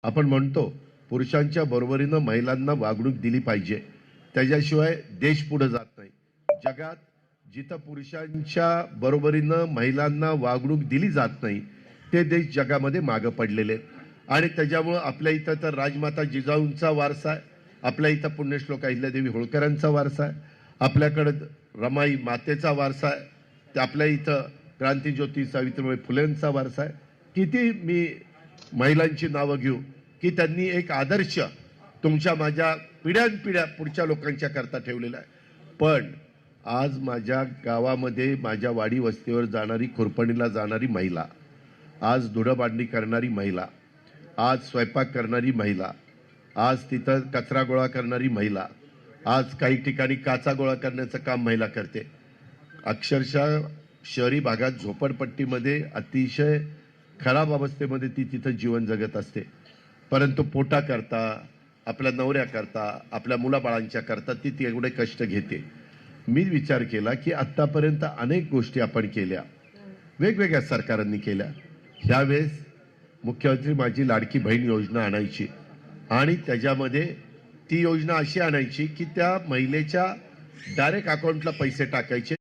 आपण म्हणतो पुरुषांच्या बरोबरीनं महिलांना वागणूक दिली पाहिजे, त्याच्याशिवाय देश पुढे जात नाही. जगात जिथं पुरुषांच्या बरोबरीनं महिलांना वागणूक दिली जात नाही ते देश जगामध्ये मागे पडलेले आहेत. आणि त्याच्यामुळं आपल्या इथं तर राजमाता जिजाऊंचा वारसा आहे, आपल्या इथं पुण्यश्लोक अहिल्यादेवी होळकरांचा वारसा आहे, आपल्याकडं रमाई मातेचा वारसा आहे, ते आपल्या इथं क्रांतिज्योती सावित्रीबाई फुलेंचा वारसा आहे. किती मी महिलांची नावं घेऊ की त्यांनी एक आदर्श तुमच्या माझ्या पिढ्यानपिढ्या पुढच्या लोकांच्या करता ठेवलेला आहे. पण आज माझ्या गावामध्ये माझ्या वाडी वस्तीवर जाणारी, खुरपणीला जाणारी महिला, आज धुडंबांधणी करणारी महिला, आज स्वयंपाक करणारी महिला, आज तिथं कचरा गोळा करणारी महिला, आज काही ठिकाणी काचा गोळा करण्याचं काम महिला करते. अक्षरशः शहरी भागात झोपडपट्टीमध्ये अतिशय खराब अवस्थेमध्ये ती तिथं जीवन जगत असते. परंतु पोटाकरता, आपल्या नवऱ्याकरता, आपल्या मुलाबाळांच्या करता ती एवढे कष्ट घेते. मी विचार केला की आत्तापर्यंत अनेक गोष्टी आपण केल्या, वेगवेगळ्या सरकारांनी केल्या. ह्यावेळेस मुख्यमंत्री माझी लाडकी बहीण योजना आणायची आणि त्याच्यामध्ये ती योजना अशी आणायची की त्या महिलेच्या डायरेक्ट अकाउंटला पैसे टाकायचे.